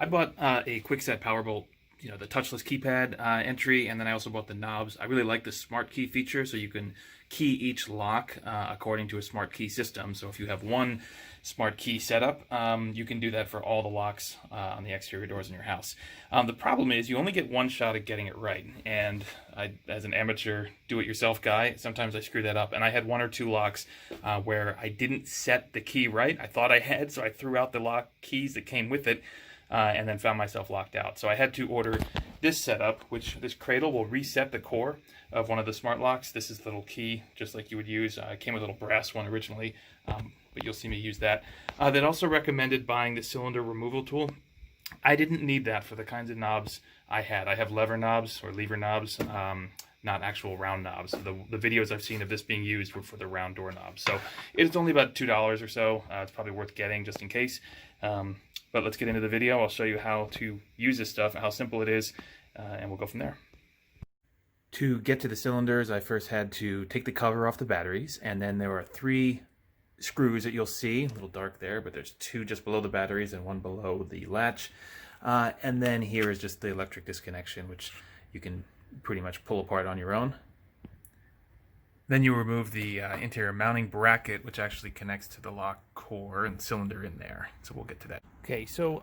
I bought a Kwikset Powerbolt, the touchless keypad entry, and then I also bought the knobs. I really like the smart key feature, so you can key each lock according to a smart key system. So if you have one smart key setup, you can do that for all the locks on the exterior doors in your house. The problem is you only get one shot at getting it right, and as an amateur do-it-yourself guy, sometimes I screw that up. And I had one or two locks where I didn't set the key right. I thought I had, so I threw out the lock keys that came with it. And then found myself locked out. So I had to order this setup, which this cradle will reset the core of one of the smart locks. This is the little key, just like you would use. It came with a little brass one originally, but you'll see me use that. They also recommended buying the cylinder removal tool. I didn't need that for the kinds of knobs I had. I have lever knobs or lever knobs, not actual round knobs. The videos I've seen of this being used were for the round door knobs. So it's only about $2 or so. It's probably worth getting just in case. But let's get into the video. I'll show you how to use this stuff, how simple it is, and we'll go from there. To get to the cylinders, I first had to take the cover off the batteries, and then there are 3 screws that you'll see, a little dark there, but there's 2 just below the batteries and 1 below the latch. And then here is just the electric disconnection, which you can pretty much pull apart on your own. Then you remove the interior mounting bracket, which actually connects to the lock core and cylinder in there. So we'll get to that. Okay, so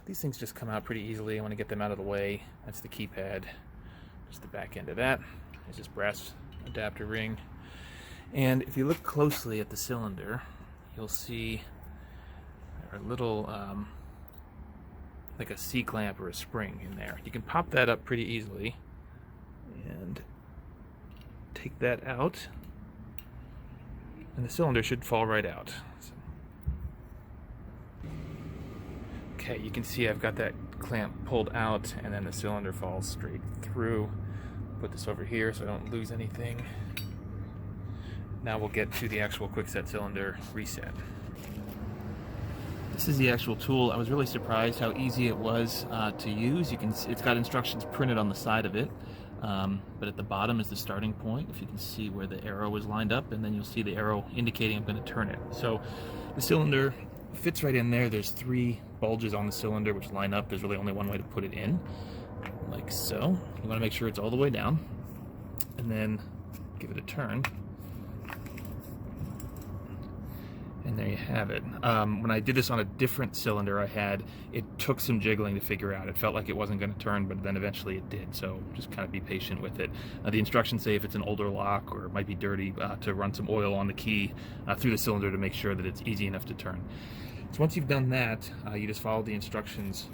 these things just come out pretty easily. I want to get them out of the way. That's the keypad. Just the back end of that. There's this brass adapter ring. And if you look closely at the cylinder, you'll see a little, like a C-clamp or a spring in there. You can pop that up pretty easily. And take that out, and the cylinder should fall right out. So. Okay, you can see I've got that clamp pulled out, and then the cylinder falls straight through. Put this over here so I don't lose anything. Now we'll get to the actual Kwikset cylinder reset. This is the actual tool. I was really surprised how easy it was to use. It's got instructions printed on the side of it. But at the bottom is the starting point, if you can see where the arrow is lined up, and then you'll see the arrow indicating I'm going to turn it. So the cylinder fits right in there. There's 3 bulges on the cylinder which line up. There's really only one way to put it in, like so. You want to make sure it's all the way down, and then give it a turn. And there you have it. When I did this on a different cylinder I had, it took some jiggling to figure out. It felt like it wasn't going to turn, but then eventually it did. So just kind of be patient with it. The instructions say if it's an older lock or it might be dirty, to run some oil on the key through the cylinder to make sure that it's easy enough to turn. So once you've done that, you just follow the instructions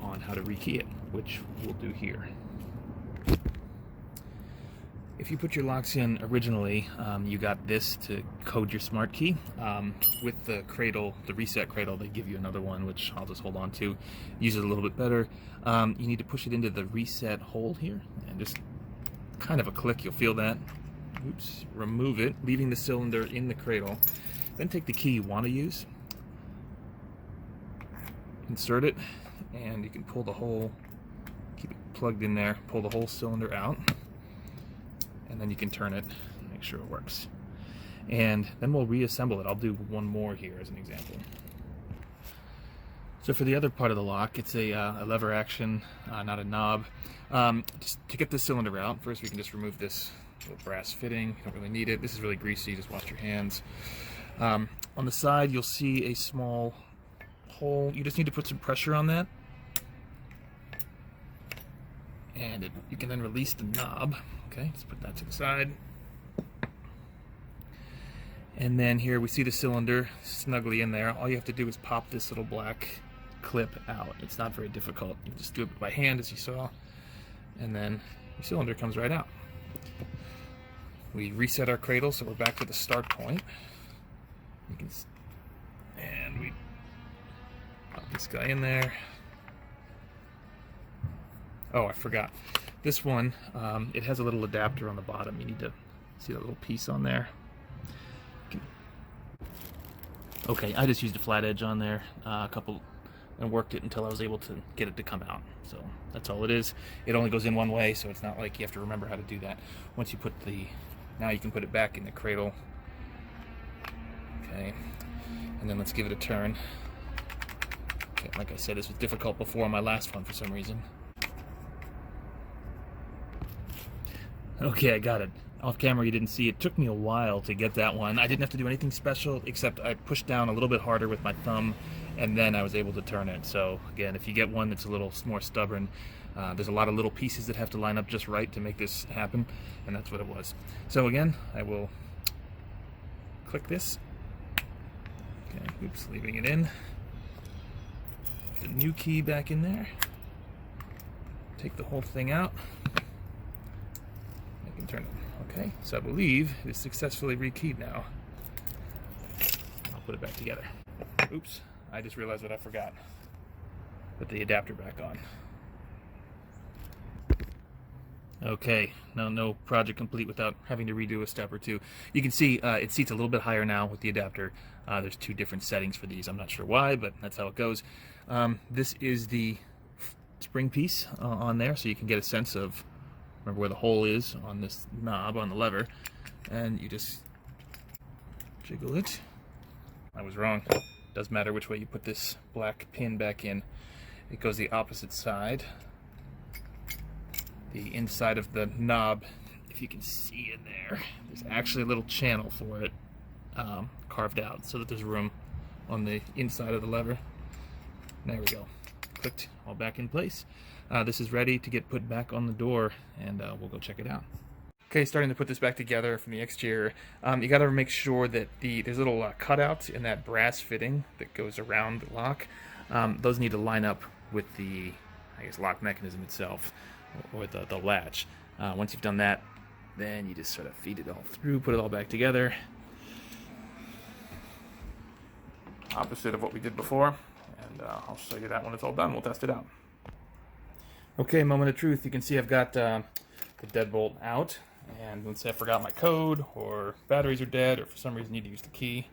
on how to rekey it, which we'll do here. If you put your locks in originally, you got this to code your smart key. With the cradle, the reset cradle, they give you another one, which I'll just hold on to. Use it a little bit better. You need to push it into the reset hole here, and just kind of a click, you'll feel that. Oops, remove it, leaving the cylinder in the cradle. Then take the key you want to use, insert it, and you can pull the whole, keep it plugged in there, pull the whole cylinder out. And then you can turn it and make sure it works. And then we'll reassemble it. I'll do one more here as an example. So for the other part of the lock, it's a lever action, not a knob. Just to get the cylinder out, first we can just remove this little brass fitting. You don't really need it. This is really greasy, just wash your hands. On the side, you'll see a small hole. You just need to put some pressure on that. And you can then release the knob. Okay, let's put that to the side. And then here we see the cylinder snugly in there. All you have to do is pop this little black clip out. It's not very difficult. You just do it by hand, as you saw, and then the cylinder comes right out. We reset our cradle, so we're back to the start point. And we pop this guy in there. Oh, I forgot. This one, it has a little adapter on the bottom. You need to see that little piece on there. Okay, I just used a flat edge on there, and worked it until I was able to get it to come out. So that's all it is. It only goes in one way, so it's not like you have to remember how to do that. Once you put now you can put it back in the cradle. Okay, and then let's give it a turn. Okay, like I said, this was difficult before on my last one for some reason. Okay, I got it. Off camera you didn't see it. Took me a while to get that one. I didn't have to do anything special, except I pushed down a little bit harder with my thumb, and then I was able to turn it. So again, if you get one that's a little more stubborn, there's a lot of little pieces that have to line up just right to make this happen, and that's what it was. So again, I will click this. Okay, oops, leaving it in. Put the new key back in there. Take the whole thing out. I can turn it. Okay, so I believe it is successfully rekeyed now. I'll put it back together. Oops, I just realized what I forgot. Put the adapter back on. Okay, no project complete without having to redo a step or two. You can see it seats a little bit higher now with the adapter. There's two different settings for these. I'm not sure why, but that's how it goes. This is the spring piece on there, so you can get a sense of, remember where the hole is on this knob on the lever, and you just jiggle it. I was wrong. Doesn't matter which way you put this black pin back in. It goes the opposite side. The inside of the knob, if you can see in there, there's actually a little channel for it carved out so that there's room on the inside of the lever. There we go. Clicked, all back in place. This is ready to get put back on the door, and we'll go check it out. Okay, starting to put this back together from the exterior. You got to make sure that there's little cutouts in that brass fitting that goes around the lock. Those need to line up with the, I guess, lock mechanism itself, or the latch. Once you've done that, then you just sort of feed it all through, put it all back together. Opposite of what we did before, and I'll show you that when it's all done. We'll test it out. Okay, moment of truth. You can see I've got the deadbolt out, and let's say I forgot my code, or batteries are dead, or for some reason need to use the key.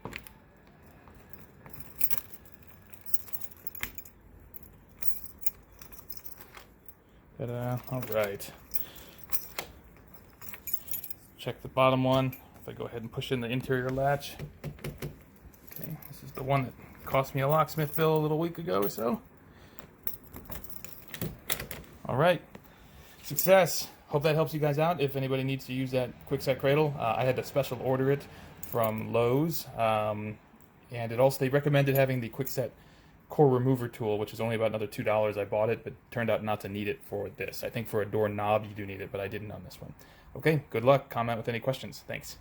Ta-da. All right. Check the bottom one. If I go ahead and push in the interior latch. Okay, this is the one that cost me a locksmith bill a little week ago or so. All right. Success. Hope that helps you guys out. If anybody needs to use that Kwikset cradle, I had to special order it from Lowe's. And it also, they recommended having the Kwikset core remover tool, which is only about another $2. I bought it, but turned out not to need it for this. I think for a door knob you do need it, but I didn't on this one. Okay, good luck. Comment with any questions. Thanks.